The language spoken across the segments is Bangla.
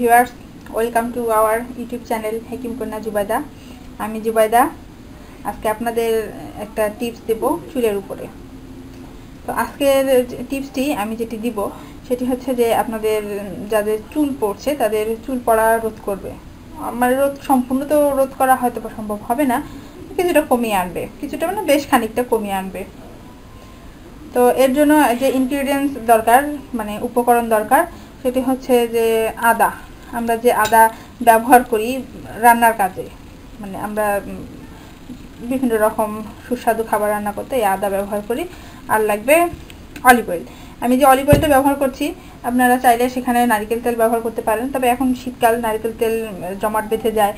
Viewers, welcome to our YouTube channel হেকিম কন্যা জুবাইদা। আমি জুবাইদা। আজকে আপনাদের একটা টিপস দেব চুলের উপরে। তো আজকের টিপসটি আমি যেটি দিব সেটি হচ্ছে যে আপনাদের যাদের চুল পড়ছে তাদের চুল পড়া রোধ করবে। আমার সম্পূর্ণ তো রোধ করা হয়তো সম্ভব হবে না, কিছুটা কমিয়ে আনবে, কিছুটা মানে বেশ খানিকটা কমিয়ে আনবে। তো এর জন্য যে ইনগ্রিডিয়েন্টস দরকার, মানে উপকরণ দরকার, সেটি হচ্ছে যে আদা। আমরা যে আদা ব্যবহার করি রান্নার কাজে, মানে আমরা বিভিন্ন রকম সুস্বাদু খাবার রান্না করতে এই আদা ব্যবহার করি। আর লাগবে অলিভ অয়েল। আমি যে অলিভ অয়েলটা ব্যবহার করছি, আপনারা চাইলে সেখানে নারকেল তেল ব্যবহার করতে পারেন, তবে এখন শীতকাল, নারকেল তেল জমাট বেঁধে যায়।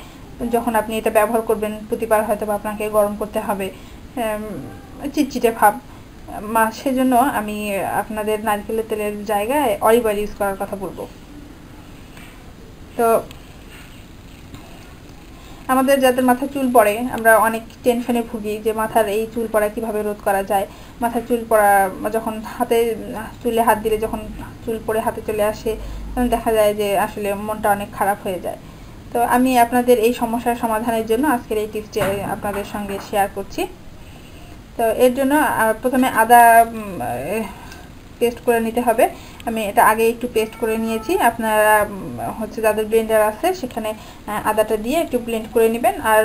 যখন আপনি এটা ব্যবহার করবেন প্রতিবার হয়তো বা আপনাকে গরম করতে হবে, চিটচিটে ভাব, সেজন্য আমি আপনাদের নারকেলের তেলের জায়গায় অলিভ অয়েল ইউজ করার কথা বলবো। তো আমাদের যাদের মাথায় চুল পড়ে, আমরা অনেক টেনশনে ভুগি যে মাথার এই চুল পড়া কিভাবে রোধ করা যায়। মাথার চুল পড়া যখন চুলে হাত দিলে যখন চুল পড়ে হাতে চলে আসে, তখন দেখা যায় যে আসলে মনটা অনেক খারাপ হয়ে যায়। তো আমি আপনাদের এই সমস্যার সমাধানের জন্য আজকের এই টিপসটি আপনাদের সঙ্গে শেয়ার করছি। তো এর জন্য প্রথমে আদা পেস্ট করে নিতে হবে। আমি এটা আগে একটু পেস্ট করে নিয়েছি। আপনারা হচ্ছে যাদের ব্লেন্ডার আছে সেখানে আদাটা দিয়ে একটু ব্লেন্ড করে নেবেন। আর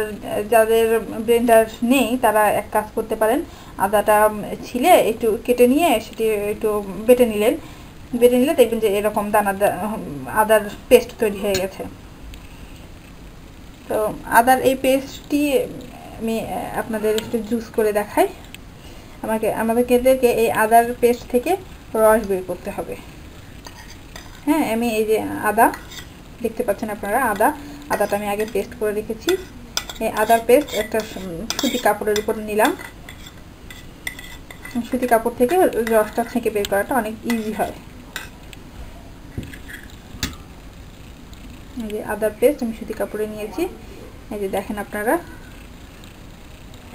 যাদের ব্লেন্ডার নেই তারা এক কাজ করতে পারেন, আদাটা ছিলে একটু কেটে নিয়ে সেটি একটু বেটে নিলে দেখবেন যে এরকম দানাদার আদার পেস্ট তৈরি হয়ে গেছে। তো আদার এই পেস্টটি আমি আপনাদের একটু জুস করে দেখাই। আমাদেরকে এই আদার পেস্ট থেকে রস বের করতে হবে। হ্যাঁ, আমি এই যে আদা দেখতে পাচ্ছেন আপনারা, আদাটা আমি আগে পেস্ট করে রেখেছি। এই আদার পেস্ট একটা সুতি কাপড়ের উপর নিলাম। সুতি কাপড় থেকে রসটা ছেঁকে বের করাটা অনেক ইজি হয়। এই যে আদার পেস্ট আমি সুতি কাপড়ে নিয়েছি। এই যে দেখেন আপনারা,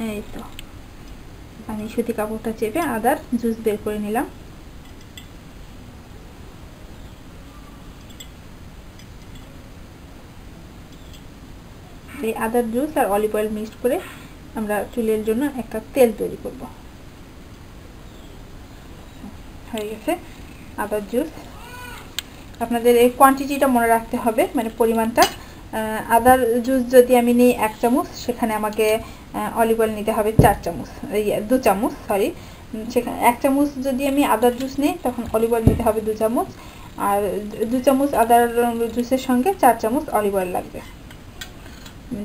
এই তো আমি সুতি কাপড়টা চেপে আদার জুস বের করে নিলাম। এই আদার জুস আর অলিভ অয়েল মিক্সড করে আমরা চুলের জন্য একটা তেল তৈরি করব। হয়ে গেছে আদার জুস। আপনাদের এই কোয়ান্টিটিটা মনে রাখতে হবে, মানে পরিমাণটা। আদার জুস যদি আমি নিই 1 চামচ, সেখানে আমাকে অলিভ অয়েল নিতে হবে 4 চামচ, 2 চামচ, সরি। সেখানে 1 চামচ যদি আমি আদার জুস নিই তখন অলিভ অয়েল নিতে হবে 2 চামচ, আর 2 চামচ আদার জুসের সঙ্গে 4 চামচ অলিভ অয়েল লাগবে।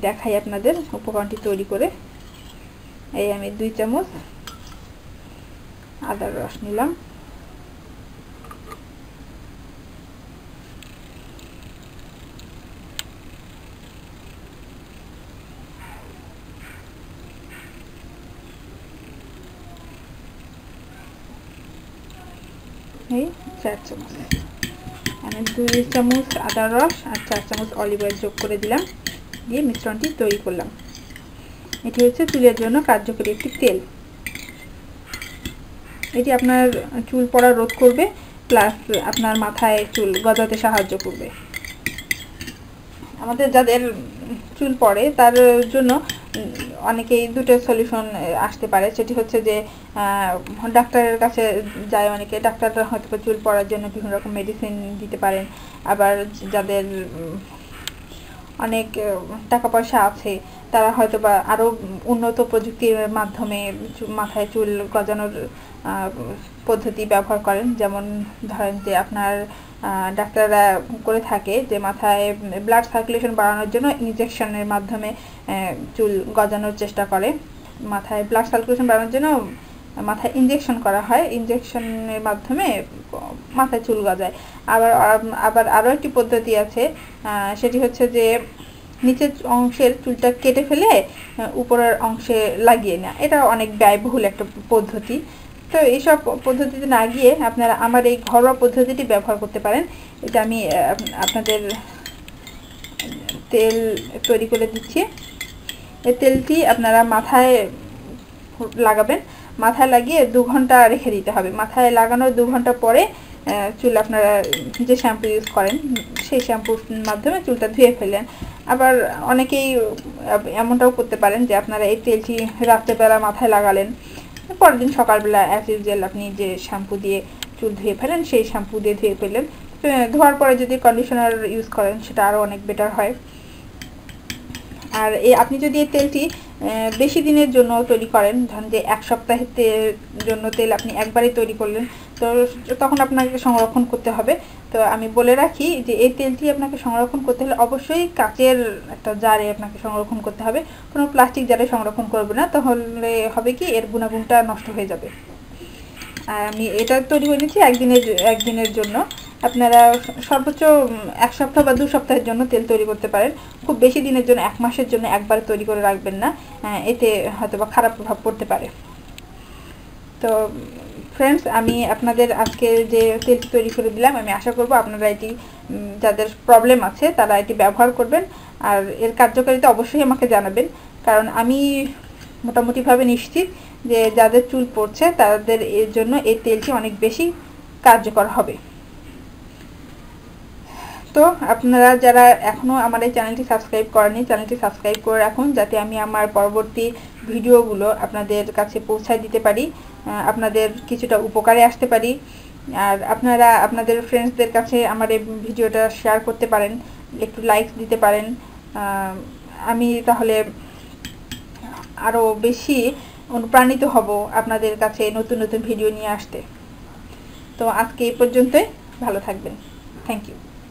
দেখাই আপনাদের উপকরণটি তৈরি করে। এই আমি 2 চামচ আদার রস নিলাম। এই 4 চামচ আমি 2 চামচ আদার রস আর 4 চামচ অলিভ অয়েল যোগ করে দিলাম, দিয়ে মিশ্রণটি তৈরি করলাম। এটি হচ্ছে চুলের জন্য কার্যকরী একটি তেল। এটি আপনার চুল পড়া রোধ করবে, প্লাস আপনার মাথায় চুল গজাতে সাহায্য করবে। আমাদের যাদের চুল পড়ে তার জন্য অনেকেই দুটো সলিউশন আসতে পারে। সেটি হচ্ছে যে ডাক্তারের কাছে যায় অনেকে, ডাক্তাররা হয়তো চুল পড়ার জন্য বিভিন্ন রকম মেডিসিন দিতে পারেন। আবার যাদের অনেক টাকা পয়সা আছে তারা হয়তো বা আরও উন্নত প্রযুক্তির মাধ্যমে মাথায় চুল গজানোর পদ্ধতি ব্যবহার করেন। যেমন ধরেন যে আপনার ডাক্তাররা করে থাকে যে মাথায় ব্লাড সার্কুলেশন বাড়ানোর জন্য ইনজেকশনের মাধ্যমে চুল গজানোর চেষ্টা করে। মাথায় ব্লাড সার্কুলেশন বাড়ানোর জন্য মাথায় ইনজেকশন করা হয়, ইনজেকশনের মাধ্যমে মাথায় চুল গজায়। আবার আরও একটি পদ্ধতি আছে, সেটি হচ্ছে যে নিচের অংশের চুলটা কেটে ফেলে উপরের অংশে লাগিয়ে নেওয়া। এটা অনেক ব্যয়বহুল একটা পদ্ধতি। তো এইসব পদ্ধতিতে না গিয়ে আপনারা আমার এই ঘরোয়া পদ্ধতিটি ব্যবহার করতে পারেন। এটা আমি আপনাদের তেল তৈরি করে দিচ্ছি। এই তেলটি আপনারা মাথায় লাগাবেন। মাথায় লাগিয়ে 2 ঘন্টা রেখে দিতে হবে। মাথায় লাগানোর 2 ঘন্টা পরে চুল আপনারা যে শ্যাম্পু ইউজ করেন সেই শ্যাম্পুর মাধ্যমে চুলটা ধুয়ে ফেলেন। আবার অনেকেই এমনটাও করতে পারেন যে আপনারা এই তেলটি রাত্রেবেলা মাথায় লাগালেন, পরের দিন সকালবেলা অ্যাজ ইউজুয়াল আপনি যে শ্যাম্পু দিয়ে চুল ধুয়ে ফেলেন সেই শ্যাম্পু দিয়ে ধুয়ে ফেলেন। ধোয়ার পরে যদি কন্ডিশনার ইউজ করেন সেটা আরও অনেক বেটার হয়। আর আপনি যদি এই তেলটি বেশি দিনের জন্য তৈরি করেন, ধরেন যে 1 সপ্তাহের জন্য তেল আপনি একবারই তৈরি করলেন, তো তখন আপনাকে সংরক্ষণ করতে হবে। তো আমি বলে রাখি যে এই তেলটি আপনাকে সংরক্ষণ করতে হলে অবশ্যই কাচের একটা জারে আপনাকে সংরক্ষণ করতে হবে, কোনো প্লাস্টিক জারে সংরক্ষণ করবে না, তাহলে হবে কি এর গুণাগুণটা নষ্ট হয়ে যাবে। আর আমি এটা তৈরি করে নিচ্ছি একদিনের জন্য। আপনারা সর্বোচ্চ 1 সপ্তাহ বা 2 সপ্তাহের জন্য তেল তৈরি করতে পারেন। খুব বেশি দিনের জন্য 1 মাসের জন্য একবার তৈরি করে রাখবেন না, এতে হয়তো বা খারাপ প্রভাব পড়তে পারে। তো ফ্রেন্ডস, আমি আপনাদের আজকে যে তেলটি তৈরি করে দিলাম, আমি আশা করব আপনারা এটি যাদের প্রবলেম আছে তারা এটি ব্যবহার করবেন, আর এর কার্যকারিতা অবশ্যই আমাকে জানাবেন, কারণ আমি মোটামুটিভাবে নিশ্চিত যে যাদের চুল পড়ছে তাদের এর জন্য এই তেলটি অনেক বেশি কার্যকর হবে। তো আপনারা যারা এখনও আমার এই চ্যানেলটি সাবস্ক্রাইব করেননি, চ্যানেলটি সাবস্ক্রাইব করে রাখুন, যাতে আমি আমার পরবর্তী ভিডিওগুলো আপনাদের কাছে পৌঁছায় দিতে পারি, আপনাদের কিছুটা উপকারে আসতে পারি। আর আপনারা আপনাদের ফ্রেন্ডসদের কাছে আমার এই ভিডিওটা শেয়ার করতে পারেন, একটু লাইক দিতে পারেন, আমি তাহলে আরও বেশি অনুপ্রাণিত হব আপনাদের কাছে নতুন নতুন ভিডিও নিয়ে আসতে। তো আজকে এই পর্যন্তই, ভালো থাকবেন। Thank you.